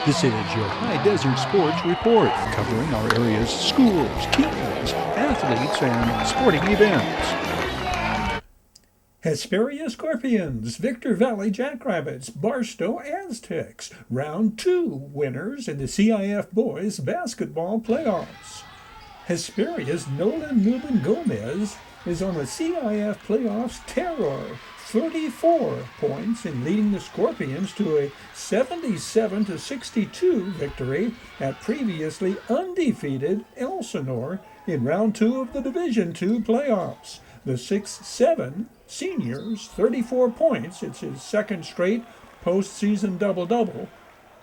This is your Hdsr Sports Report, covering our area's schools, teams, athletes, and sporting events. Hesperia Scorpions, Victor Valley Jackrabbits, Barstow Aztecs, Round 2 winners in the CIF Boys Basketball Playoffs. Hesperia's Nolan Newman Gomez is on the CIF Playoffs terror, 34 points in leading the Scorpions to a 77-62 victory at previously undefeated Elsinore in Round 2 of the Division II playoffs. The 6'7" seniors, 34 points. It's his second straight postseason double-double.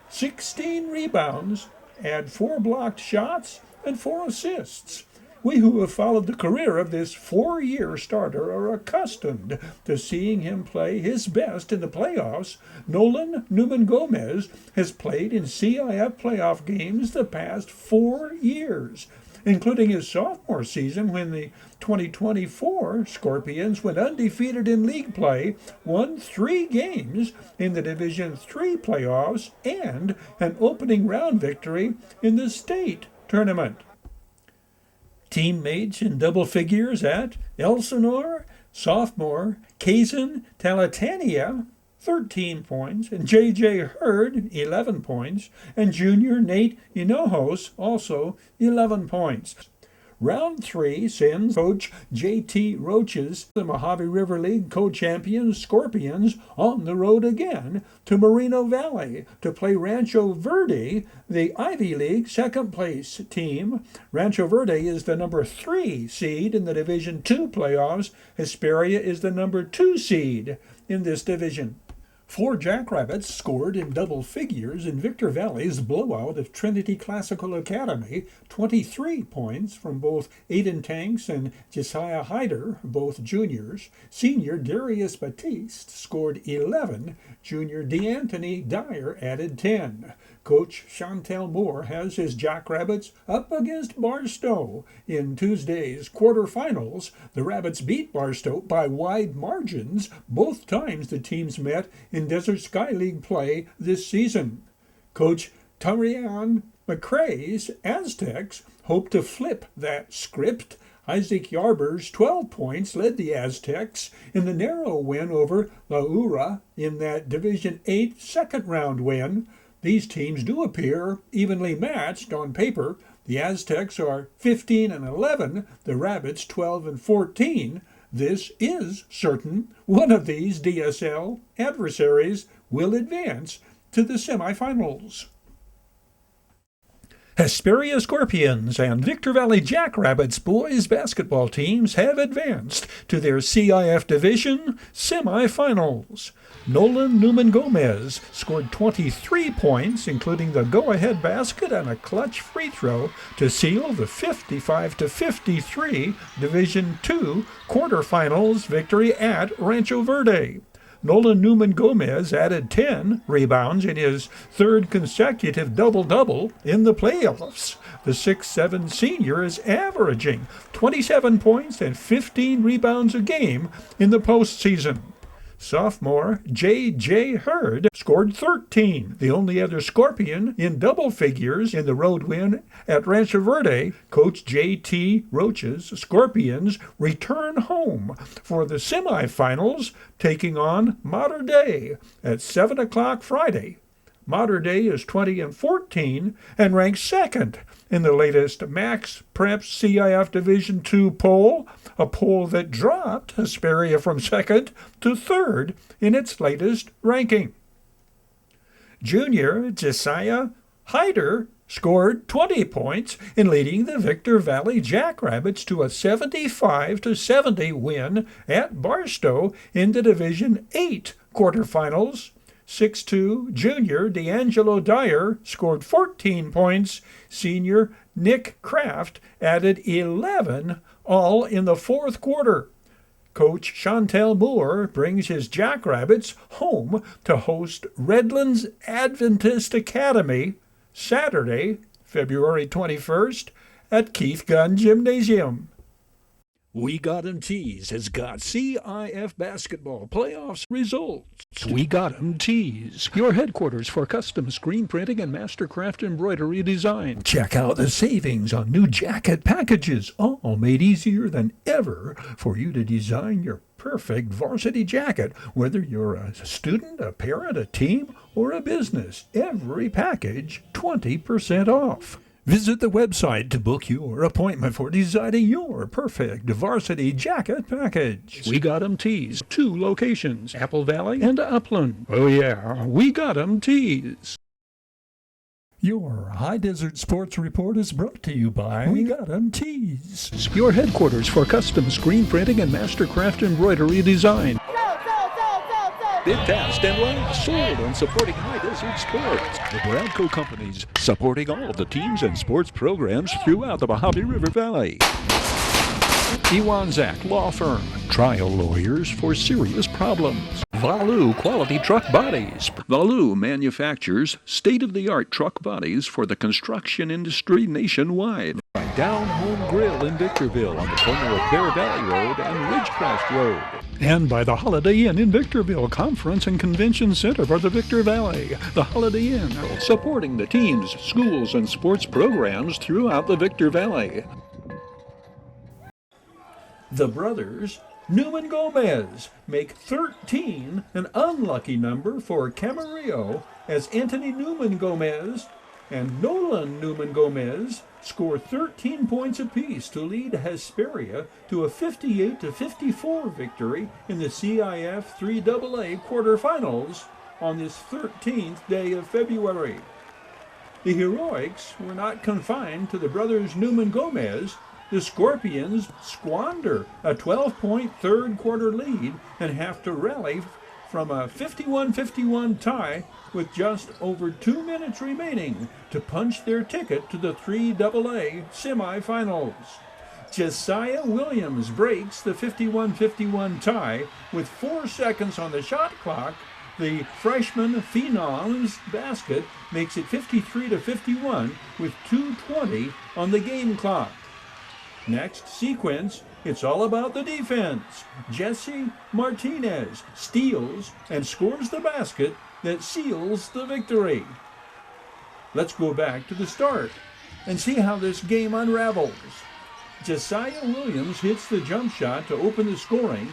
16 rebounds, add 4 blocked shots and 4 assists. We who have followed the career of this 4-year starter are accustomed to seeing him play his best in the playoffs. Nolan Newman Gomez has played in CIF playoff games the past 4 years, including his sophomore season when the 2024 Scorpions went undefeated in league play, won 3 games in the Division III playoffs, and an opening round victory in the state tournament. Teammates in double figures at Elsinore, sophomore Kazan Talatania, 13 points, and J.J. Hurd, 11 points, and junior Nate Inojos, also 11 points. Round 3 sends Coach J.T. Roach's the Mojave River League co-champions Scorpions on the road again to Moreno Valley to play Rancho Verde, the Ivy League second-place team. Rancho Verde is the number 3 seed in the Division II playoffs. Hesperia is the number 2 seed in this division. 4 Jackrabbits scored in double figures in Victor Valley's blowout of Trinity Classical Academy, 23 points from both Aiden Tanks and Josiah Hyder, both juniors. Senior Darius Batiste scored 11. Junior DeAnthony Dyer added 10. Coach Chantel Moore has his Jackrabbits up against Barstow. In Tuesday's quarterfinals, the Rabbits beat Barstow by wide margins both times the teams met in Desert Sky League play this season. Coach Tarian McCrae's Aztecs hope to flip that script. Isaac Yarber's 12 points led the Aztecs in the narrow win over La Ura in that Division VIII second-round win. These teams do appear evenly matched on paper. The Aztecs are 15-11, the Rabbits 12-14. This is certain. One of these DSL adversaries will advance to the semifinals. Hesperia Scorpions and Victor Valley Jackrabbits boys basketball teams have advanced to their CIF Division semifinals. Nolan Newman Gomez scored 23 points, including the go-ahead basket and a clutch free throw to seal the 55-53 Division II quarterfinals victory at Rancho Verde. Nolan Newman Gomez added 10 rebounds in his third consecutive double-double in the playoffs. The 6'7" senior is averaging 27 points and 15 rebounds a game in the postseason. Sophomore J.J. Hurd scored 13, the only other Scorpion in double figures in the road win at Rancho Verde. Coach J.T. Roach's Scorpions return home for the semifinals, taking on Mater Dei at 7 o'clock Friday. Mater Dei is 20-14 and ranks second in the latest Max Preps CIF Division II poll, a poll that dropped Hesperia from second to third in its latest ranking. Junior Josiah Hyder scored 20 points in leading the Victor Valley Jackrabbits to a 75-70 win at Barstow in the Division VIII quarterfinals. 6'2" junior D'Angelo Dyer scored 14 points. Senior Nick Kraft added 11, all in the fourth quarter. Coach Chantel Moore brings his Jackrabbits home to host Redlands Adventist Academy Saturday, February 21st at Keith Gunn Gymnasium. We Got 'em Tees has got CIF basketball playoffs results. We Got 'em Tees, your headquarters for custom screen printing and mastercraft embroidery design. Check out the savings on new jacket packages, all made easier than ever for you to design your perfect varsity jacket, whether you're a student, a parent, a team, or a business. Every package 20% off. Visit the website to book your appointment for designing your perfect varsity jacket package. We Got 'em Tees, 2 locations, Apple Valley and Upland. Oh yeah, We Got 'em Tees. Your Hdsr Sports Report is brought to you by We Got 'em Tees, your headquarters for custom screen printing and mastercraft embroidery design. Bid fast and last, sold and supporting Hdsr Sports. The Bradco companies supporting all the teams and sports programs throughout the Mojave River Valley. Iwanzak Law Firm, trial lawyers for serious problems. Valu Quality Truck Bodies. Valu manufactures state-of-the-art truck bodies for the construction industry nationwide. Down Home Grill in Victorville on the corner of Bear Valley Road and Ridgecrest Road. And by the Holiday Inn in Victorville, Conference and Convention Center for the Victor Valley. The Holiday Inn, supporting the teams, schools, and sports programs throughout the Victor Valley. The brothers Newman Gomez make 13 an unlucky number for Camarillo as Anthony Newman Gomez and Nolan Newman Gomez score 13 points apiece to lead Hesperia to a 58-54 victory in the CIF 3AA quarterfinals on this 13th day of February. The heroics were not confined to the brothers Newman Gomez. The Scorpions squander a 12-point third-quarter lead and have to rally from a 51-51 tie with just over 2 minutes remaining to punch their ticket to the 3AA semifinals. Josiah Williams breaks the 51-51 tie with 4 seconds on the shot clock. The freshman Phenom's basket makes it 53-51 with 2:20 on the game clock. Next sequence, it's all about the defense. Jesse Martinez steals and scores the basket that seals the victory. Let's go back to the start and see how this game unravels. Josiah Williams hits the jump shot to open the scoring.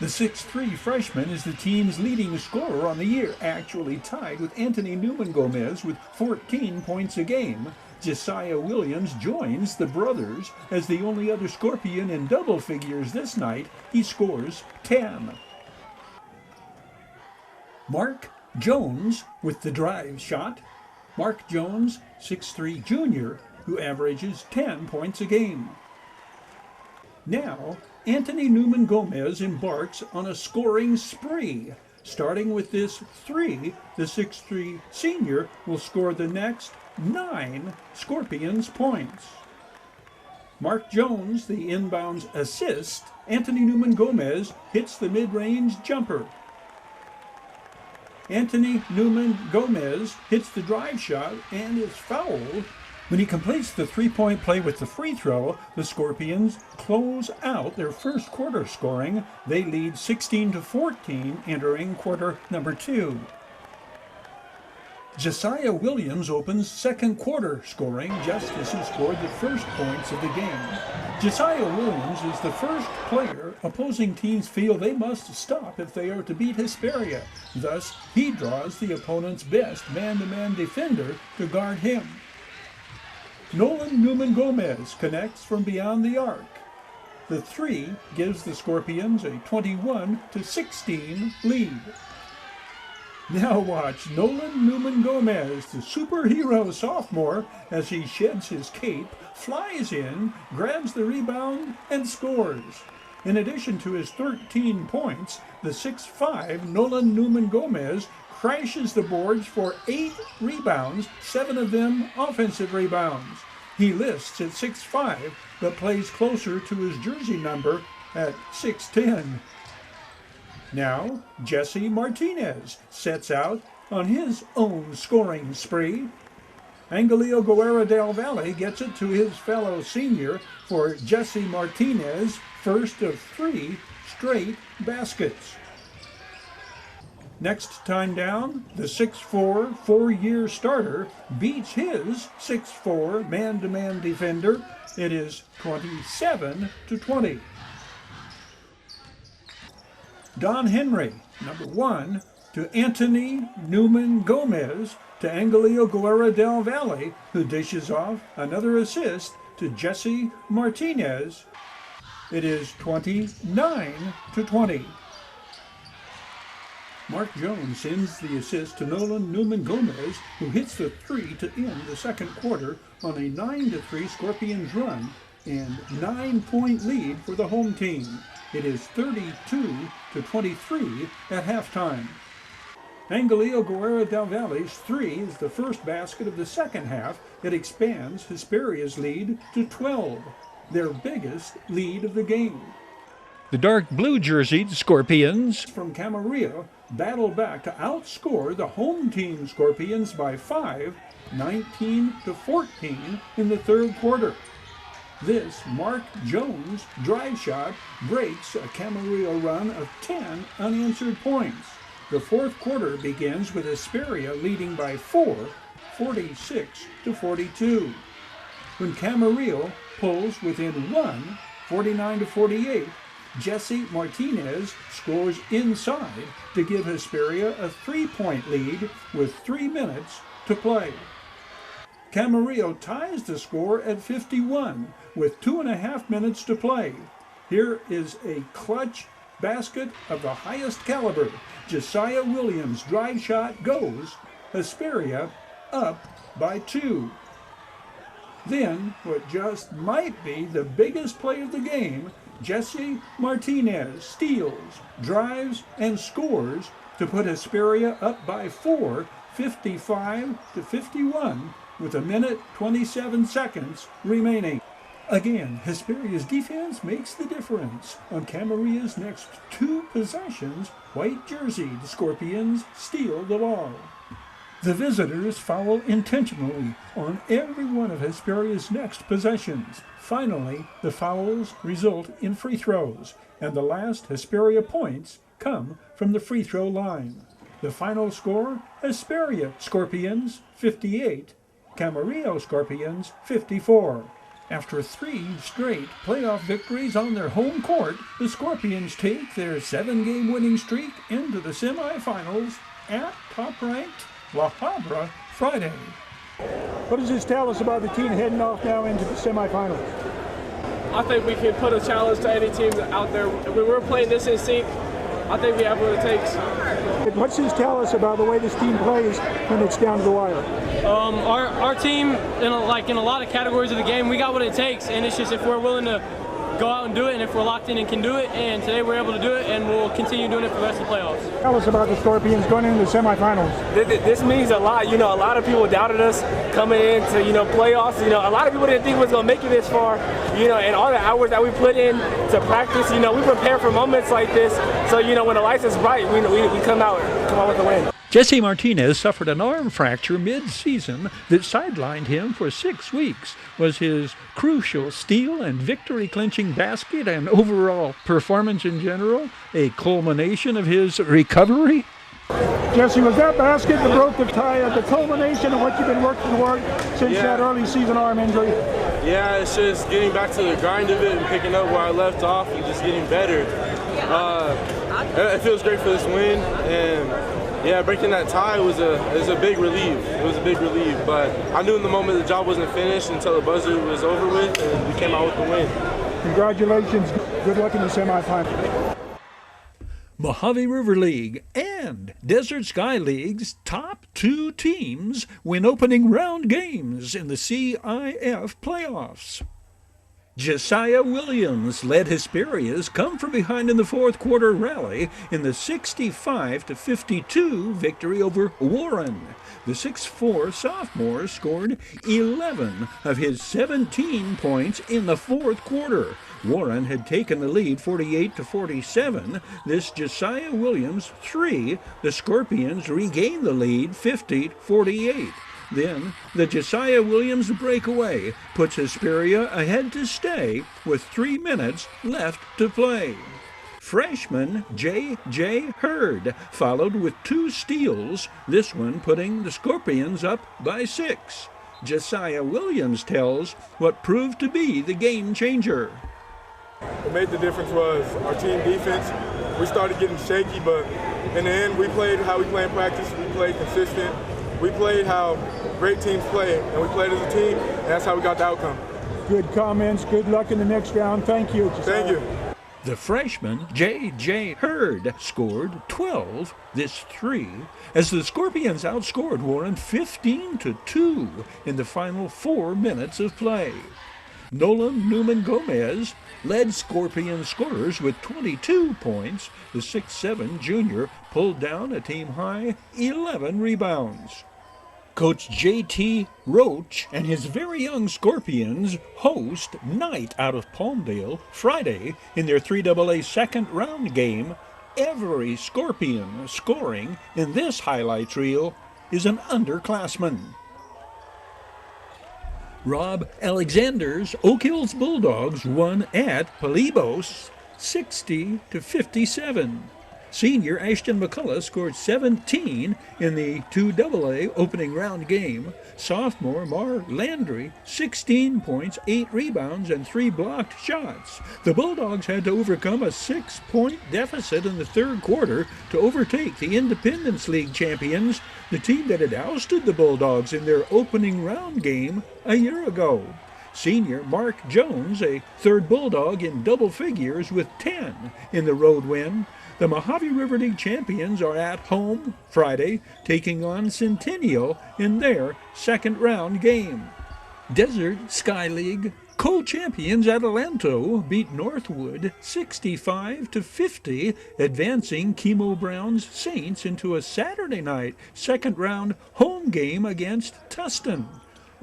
The 6'3" freshman is the team's leading scorer on the year, actually tied with Anthony Newman Gomez with 14 points a game. Josiah Williams joins the brothers as the only other Scorpion in double figures this night. He scores 10. Mark Jones with the drive shot. Mark Jones, 6'3" junior, who averages 10 points a game. Now, Anthony Newman Gomez embarks on a scoring spree. Starting with this 3, the 6'3" senior will score the next 9 Scorpions points. Mark Jones, the inbounds assist. Anthony Newman Gomez hits the mid-range jumper. Anthony Newman Gomez hits the drive shot and is fouled. When he completes the three-point play with the free throw, the Scorpions close out their first quarter scoring. They lead 16-14 entering quarter number 2. Josiah Williams opens second quarter scoring just as he scored the first points of the game. Josiah Williams is the first player opposing teams feel they must stop if they are to beat Hesperia. Thus, he draws the opponent's best man-to-man defender to guard him. Nolan Newman Gomez connects from beyond the arc. The 3 gives the Scorpions a 21-16 lead. Now watch Nolan Newman Gomez, the superhero sophomore, as he sheds his cape, flies in, grabs the rebound, and scores. In addition to his 13 points, the 6'5" Nolan Newman Gomez crashes the boards for 8 rebounds, 7 of them offensive rebounds. He lists at 6'5", but plays closer to his jersey number at 6'10". Now, Jesse Martinez sets out on his own scoring spree. Angelio Guerra del Valle gets it to his fellow senior for Jesse Martinez, first of 3 straight baskets. Next time down, the 6'4", 4-year starter beats his 6'4" man-to-man defender. It is 27-20. Don Henry, number 1, to Anthony Newman Gomez, to Angelio Guerra del Valle, who dishes off another assist to Jesse Martinez. It is 29-20. Mark Jones sends the assist to Nolan Newman Gomez, who hits the 3 to end the second quarter on a 9-3 Scorpions run and 9-point lead for the home team. It is 32-23 at halftime. Angelio Guerra del Valle's 3 is the first basket of the second half. It expands Hesperia's lead to 12, their biggest lead of the game. The dark blue jerseyed Scorpions from Camarillo battle back to outscore the home team Scorpions by 5, 19-14 in the third quarter. This Mark Jones drive shot breaks a Camarillo run of 10 unanswered points. The fourth quarter begins with Hesperia leading by 4, 46-42. When Camarillo pulls within 1, 49-48, Jesse Martinez scores inside to give Hesperia a 3-point lead with 3 minutes to play. Camarillo ties the score at 51 with 2.5 minutes to play. Here is a clutch basket of the highest caliber. Josiah Williams' drive shot goes. Hesperia up by 2. Then, what just might be the biggest play of the game, Jesse Martinez steals, drives, and scores to put Hesperia up by 4, 55-51, with 1:27 remaining. Again, Hesperia's defense makes the difference. On Camarillo's next 2 possessions, white-jerseyed Scorpions steal the ball. The visitors foul intentionally on every one of Hesperia's next possessions. Finally, the fouls result in free throws, and the last Hesperia points come from the free throw line. The final score, Hesperia Scorpions 58, Camarillo Scorpions 54. After 3 straight playoff victories on their home court, the Scorpions take their 7-game winning streak into the semifinals at top-ranked La Habra Friday. What does this tell us about the team heading off now into the semifinals? I think we can put a challenge to any team out there. When we're playing this in sync, I think we have what it takes. What's this tell us about the way this team plays when it's down to the wire? Our team, in a lot of categories of the game, we got what it takes, and it's just if we're willing to go out and do it, and if we're locked in and can do it, and today we're able to do it, and we'll continue doing it for the rest of the playoffs. Tell us about the Scorpions going into the semifinals. This means a lot. A lot of people doubted us coming into, playoffs. A lot of people didn't think we was going to make it this far, and all the hours that we put in to practice, we prepare for moments like this. So, when the lights is bright, we come out with a win. Jesse Martinez suffered an arm fracture mid-season that sidelined him for 6 weeks. Was his crucial steal and victory-clinching basket and overall performance in general a culmination of his recovery? Jesse, was that basket that broke the tie the culmination of what you've been working toward since that early season arm injury? Yeah, it's just getting back to the grind of it and picking up where I left off and just getting better. It feels great for this win, and breaking that tie was a big relief. It was a big relief, but I knew in the moment the job wasn't finished until the buzzer was over with, and we came out with the win. Congratulations. Good luck in the semifinals. Mojave River League and Desert Sky League's top 2 teams win opening round games in the CIF playoffs. Josiah Williams led Hesperia's come-from-behind in the fourth quarter rally in the 65-52 victory over Warren. The 6'4" sophomore scored 11 of his 17 points in the fourth quarter. Warren had taken the lead 48-47. This Josiah Williams 3, the Scorpions regained the lead 50-48. Then the Josiah Williams breakaway puts Hesperia ahead to stay with 3 minutes left to play. Freshman J.J. Hurd followed with 2 steals, this one putting the Scorpions up by 6. Josiah Williams tells what proved to be the game changer. What made the difference was our team defense. We started getting shaky, but in the end, we played how we play in practice. We played consistent. We played how great teams play, and we played as a team, and that's how we got the outcome. Good comments. Good luck in the next round. Thank you. Thank you. The freshman J.J. Hurd scored 12, this 3, as the Scorpions outscored Warren 15-2 in the final 4 minutes of play. Nolan Newman Gomez led Scorpion scorers with 22 points. The 6'7 junior pulled down a team-high 11 rebounds. Coach J.T. Roach and his very young Scorpions host Knight out of Palmdale Friday in their 3AA second-round game. Every Scorpion scoring in this highlights reel is an underclassman. Rob Alexander's Oak Hills Bulldogs won at Palibos 60-57. Senior Ashton McCullough scored 17 in the 2AA opening round game. Sophomore Mar Landry, 16 points, 8 rebounds, and 3 blocked shots. The Bulldogs had to overcome a 6-point deficit in the third quarter to overtake the Independence League champions, the team that had ousted the Bulldogs in their opening round game a year ago. Senior Mark Jones, a third Bulldog in double figures with 10 in the road win. The Mojave River League champions are at home Friday, taking on Centennial in their second-round game. Desert Sky League co-champions Adelanto beat Northwood 65-50, advancing Chemo Brown's Saints into a Saturday night second-round home game against Tustin.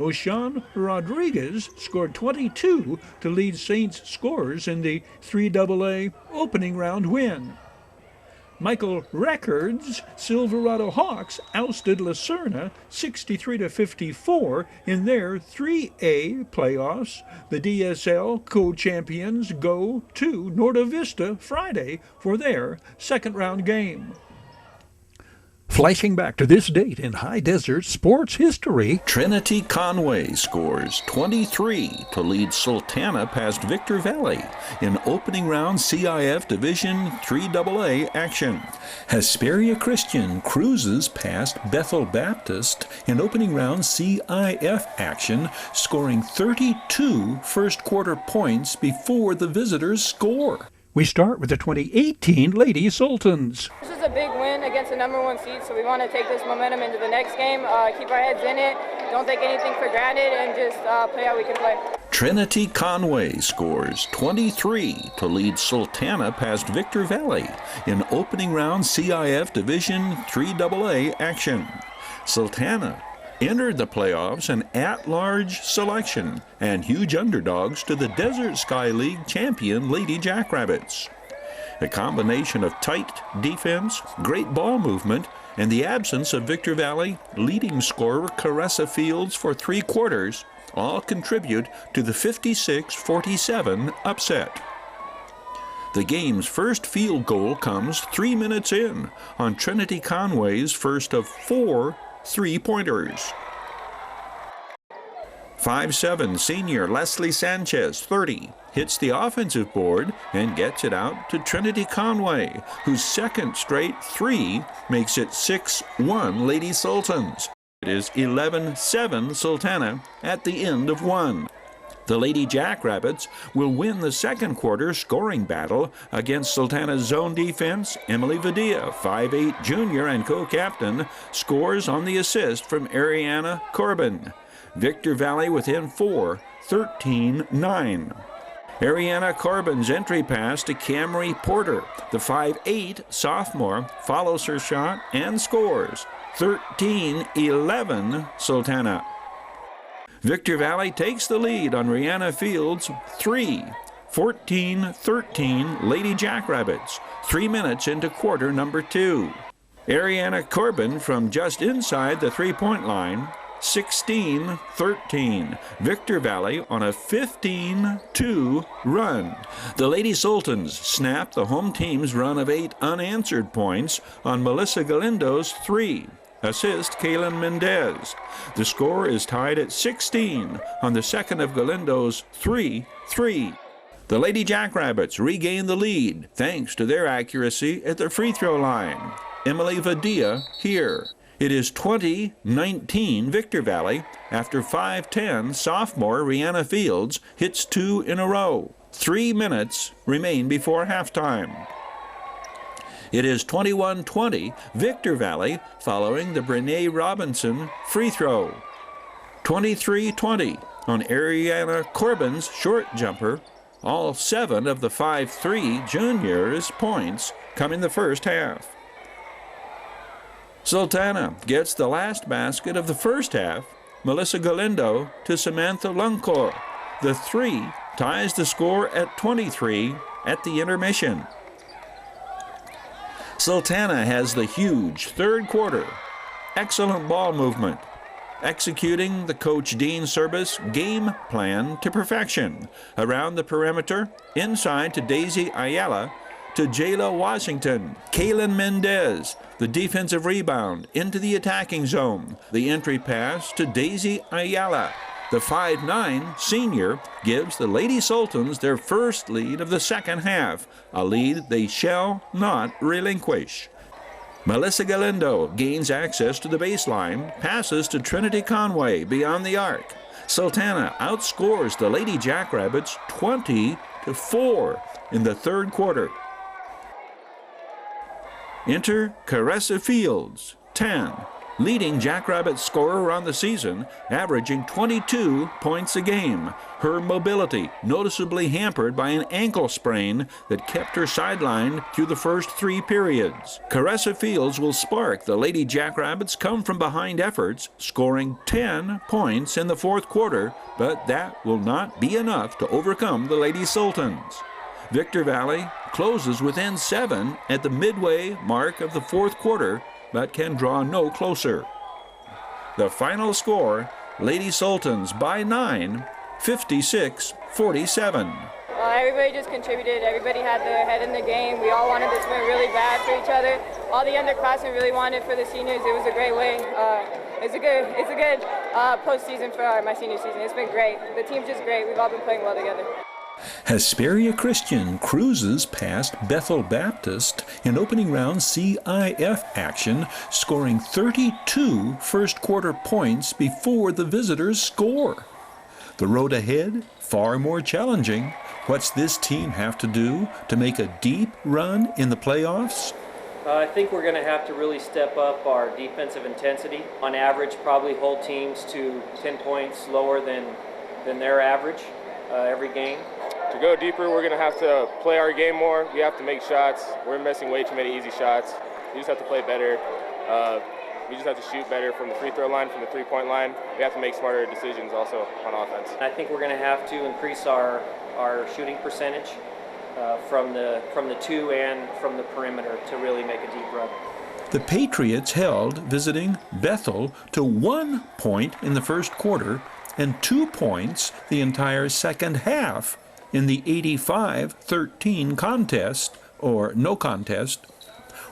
Oshan Rodriguez scored 22 to lead Saints scorers in the 3AA opening round win. Michael Records' Silverado Hawks ousted Lucerna 63-54 in their 3A playoffs. The DSL co-champions go to Norta Vista Friday for their second-round game. Flashing back to this date in High Desert sports history, Trinity Conway scores 23 to lead Sultana past Victor Valley in opening round CIF Division 3AA action. Hesperia Christian cruises past Bethel Baptist in opening round CIF action, scoring 32 first-quarter points before the visitors score. we start with the 2018 Lady Sultans. This is a big win against the number 1 seed, so we want to take this momentum into the next game, keep our heads in it, don't take anything for granted, and just play how we can play. Trinity Conway scores 23 to lead Sultana past Victor Valley in opening round CIF Division 3AA action. Sultana entered the playoffs an at-large selection and huge underdogs to the Desert Sky League champion Lady Jackrabbits. A combination of tight defense, great ball movement, and the absence of Victor Valley leading scorer Caressa Fields for 3 quarters all contribute to the 56-47 upset. The game's first field goal comes 3 minutes in on Trinity Conway's first of 4 3-pointers. 5'7" senior Leslie Sanchez, 30, hits the offensive board and gets it out to Trinity Conway, whose second straight 3 makes it 6-1 Lady Sultans. It is 11-7 Sultana at the end of 1. The Lady Jackrabbits will win the second quarter scoring battle against Sultana's zone defense. Emily Vadilla, 5'8" junior and co-captain, scores on the assist from Ariana Corbin. Victor Valley within 4, 13-9. Ariana Corbin's entry pass to Camry Porter, the 5'8" sophomore, follows her shot and scores. 13-11 Sultana. Victor Valley takes the lead on Rihanna Fields' 3. 14-13 Lady Jackrabbits, 3 minutes into quarter number 2. Ariana Corbin from just inside the 3-point line 16-13. Victor Valley on a 15-2 run. The Lady Sultans snapped the home team's run of 8 unanswered points on Melissa Galindo's 3. Assist Kaylin Mendez. The score is tied at 16 on the second of Galindo's 3-3. The Lady Jackrabbits regain the lead thanks to their accuracy at the free throw line. Emily Vadia here. It is 20-19 Victor Valley after 5:10 sophomore Rihanna Fields hits 2 in a row. 3 minutes remain before halftime. It is 21-20 Victor Valley following the Brene Robinson free throw. 23-20 on Ariana Corbin's short jumper. All 7 of the 5-3 juniors' points come in the first half. Sultana gets the last basket of the first half. Melissa Galindo to Samantha Luncor. The 3 ties the score at 23 at the intermission. Sultana has the huge third quarter. Excellent ball movement. Executing the Coach Dean Service game plan to perfection. Around the perimeter, inside to Daisy Ayala, to Jayla Washington. Kaylin Mendez, the defensive rebound, into the attacking zone. The entry pass to Daisy Ayala. The 5'9" senior gives the Lady Sultans their first lead of the second half, a lead they shall not relinquish. Melissa Galindo gains access to the baseline, passes to Trinity Conway beyond the arc. Sultana outscores the Lady Jackrabbits 20-4 in the third quarter. Enter Caressa Fields, 10, leading Jackrabbit scorer on the season, averaging 22 points a game. Her mobility noticeably hampered by an ankle sprain that kept her sidelined through the first 3 periods. Caressa Fields will spark the Lady Jackrabbits' come-from-behind efforts, scoring 10 points in the fourth quarter, but that will not be enough to overcome the Lady Sultans. Victor Valley closes within 7 at the midway mark of the fourth quarter, but can draw no closer. The final score, Lady Sultans by 9, 56-47. Everybody just contributed. Everybody had their head in the game. We all wanted this win really bad for each other. All the underclassmen really wanted it for the seniors. It was a great way. It's a good postseason for my senior season. It's been great. The team's just great. We've all been playing well together. Hesperia Christian cruises past Bethel Baptist in opening round CIF action, scoring 32 first-quarter points before the visitors score. The road ahead, far more challenging. What's this team have to do to make a deep run in the playoffs? I think we're going to have to really step up our defensive intensity. On average, probably hold teams to 10 points lower than their average every game. To go deeper, we're going to have to play our game more. We have to make shots. We're missing way too many easy shots. We just have to play better. We just have to shoot better from the free throw line, from the three-point line. We have to make smarter decisions also on offense. I think we're going to have to increase our shooting percentage from the 2 and from the perimeter to really make a deep run. The Patriots held visiting Bethel to 1 point in the first quarter and 2 points the entire second half in the 85-13 contest, or no contest.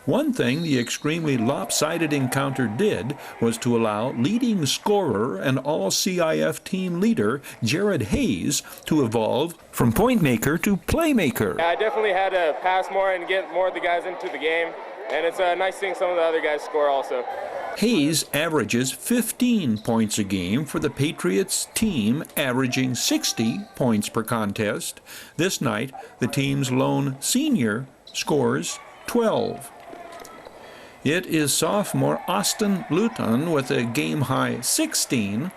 One thing the extremely lopsided encounter did was to allow leading scorer and all-CIF team leader Jared Hayes to evolve from point maker to playmaker. I definitely had to pass more and get more of the guys into the game, and it's nice seeing some of the other guys score also. Hayes averages 15 points a game for the Patriots team, averaging 60 points per contest. This night, the team's lone senior scores 12. It is sophomore Austin Luton with a game-high 16.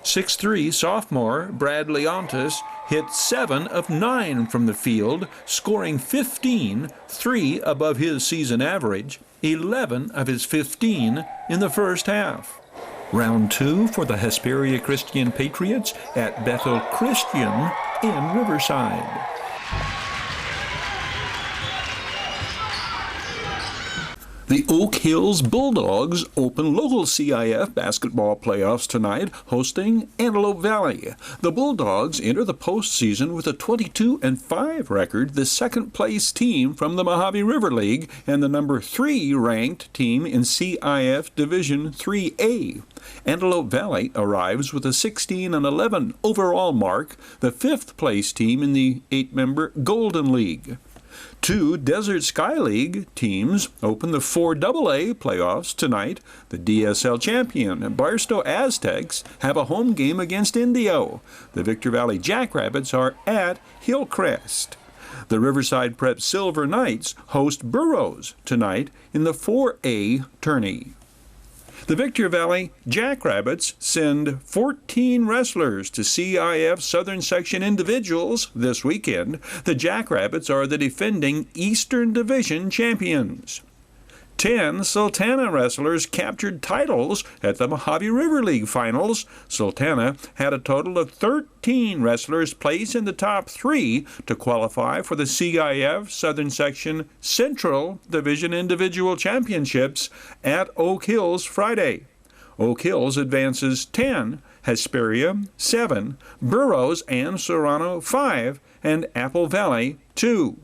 6'3" sophomore Brad Leontis hit 7 of 9 from the field, scoring 15, 3 above his season average, 11 of his 15 in the first half. Round 2 for the Hesperia Christian Patriots at Bethel Christian in Riverside. The Oak Hills Bulldogs open local CIF basketball playoffs tonight, hosting Antelope Valley. The Bulldogs enter the postseason with a 22-5 record, the second-place team from the Mojave River League and the number 3 ranked team in CIF Division 3A. Antelope Valley arrives with a 16-11 overall mark, the 5th-place team in the 8-member Golden League. 2 Desert Sky League teams open the 4AA playoffs tonight. The DSL champion Barstow Aztecs have a home game against Indio. The Victor Valley Jackrabbits are at Hillcrest. The Riverside Prep Silver Knights host Burroughs tonight in the 4A tourney. The Victor Valley Jackrabbits send 14 wrestlers to CIF Southern Section Individuals this weekend. The Jackrabbits are the defending Eastern Division champions. 10 Sultana wrestlers captured titles at the Mojave River League finals. Sultana had a total of 13 wrestlers place in the top 3 to qualify for the CIF Southern Section Central Division Individual Championships at Oak Hills Friday. Oak Hills advances 10, Hesperia 7, Burroughs and Serrano 5, and Apple Valley 2.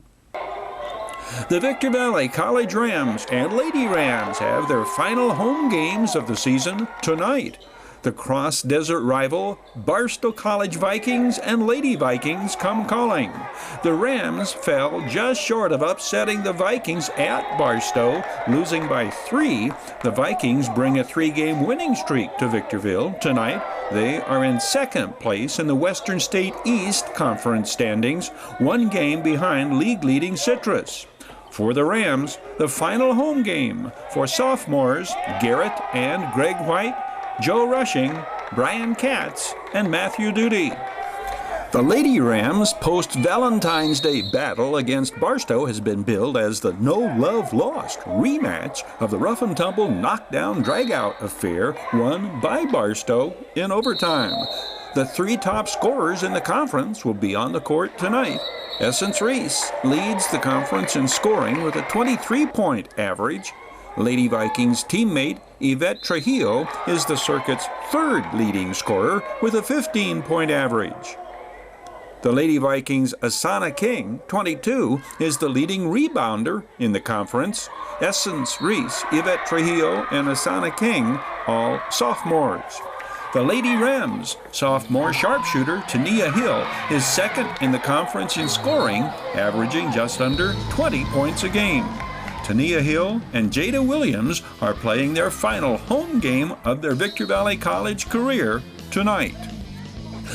The Victor Valley College Rams and Lady Rams have their final home games of the season tonight. The cross-desert rival Barstow College Vikings and Lady Vikings come calling. The Rams fell just short of upsetting the Vikings at Barstow, losing by 3. The Vikings bring a 3-game winning streak to Victorville tonight. They are in second place in the Western State East Conference standings, 1 game behind league-leading Citrus. For the Rams, the final home game for sophomores Garrett and Greg White, Joe Rushing, Brian Katz, and Matthew Duty. The Lady Rams post-Valentine's Day battle against Barstow has been billed as the No Love Lost rematch of the rough and tumble knockdown drag-out affair won by Barstow in overtime. The 3 top scorers in the conference will be on the court tonight. Essence Reese leads the conference in scoring with a 23-point average. Lady Vikings teammate Yvette Trujillo is the circuit's 3rd leading scorer with a 15-point average. The Lady Vikings' Asana King, 22, is the leading rebounder in the conference. Essence Reese, Yvette Trujillo, and Asana King, all sophomores. The Lady Rams sophomore sharpshooter Tania Hill is 2nd in the conference in scoring, averaging just under 20 points a game. Tania Hill and Jada Williams are playing their final home game of their Victor Valley College career tonight.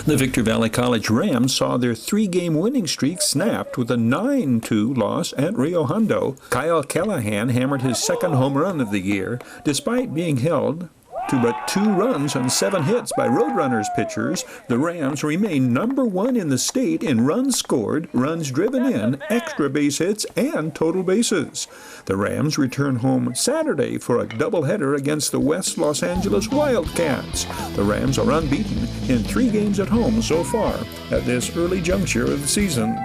The Victor Valley College Rams saw their 3-game winning streak snapped with a 9-2 loss at Rio Hondo. Kyle Callahan hammered his 2nd home run of the year, despite being held to but 2 runs on 7 hits by Roadrunners pitchers. The Rams remain number 1 in the state in runs scored, runs driven in, extra base hits, and total bases. The Rams return home Saturday for a doubleheader against the West Los Angeles Wildcats. The Rams are unbeaten in 3 games at home so far at this early juncture of the season.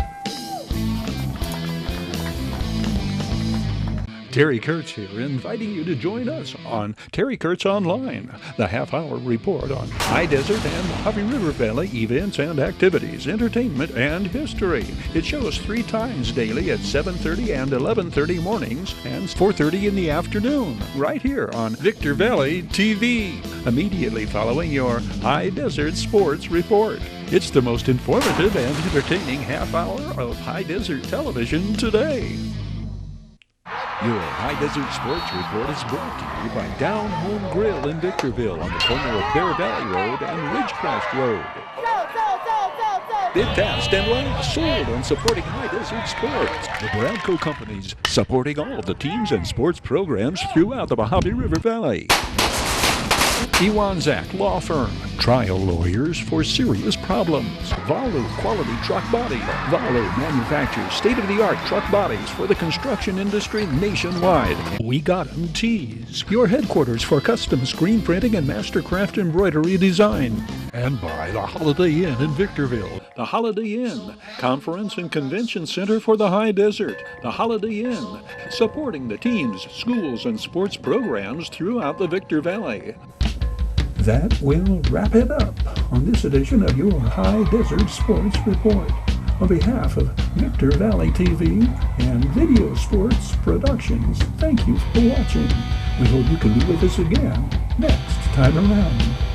Terry Kurtz here, inviting you to join us on Terry Kurtz Online, the half-hour report on Hdsr and Mojave River Valley events and activities, entertainment, and history. It shows 3 times daily at 7:30 and 11:30 mornings and 4:30 in the afternoon, right here on Victor Valley TV, immediately following your Hdsr Sports Report. It's the most informative and entertaining half-hour of Hdsr television today. Your Hdsr Sports Report is brought to you by Down Home Grill in Victorville on the corner of Bear Valley Road and Ridgecrest Road. Bid fast and last, sold on supporting Hdsr Sports. The Bradco Companies, supporting all the teams and sports programs throughout the Mojave River Valley. Iwanzak Law Firm, trial lawyers for serious problems. Valu Quality Truck Body. Valu manufactures state-of-the-art truck bodies for the construction industry nationwide. We Got 'em Tees, your headquarters for custom screen printing and mastercraft embroidery design. And by the Holiday Inn in Victorville, The Holiday Inn, Conference and Convention Center for the High Desert. The Holiday Inn, supporting the teams, schools, and sports programs throughout the Victor Valley. That will wrap it up on this edition of your High Desert Sports Report. On behalf of Victor Valley TV and Video Sports Productions, thank you for watching. We hope you can be with us again next time around.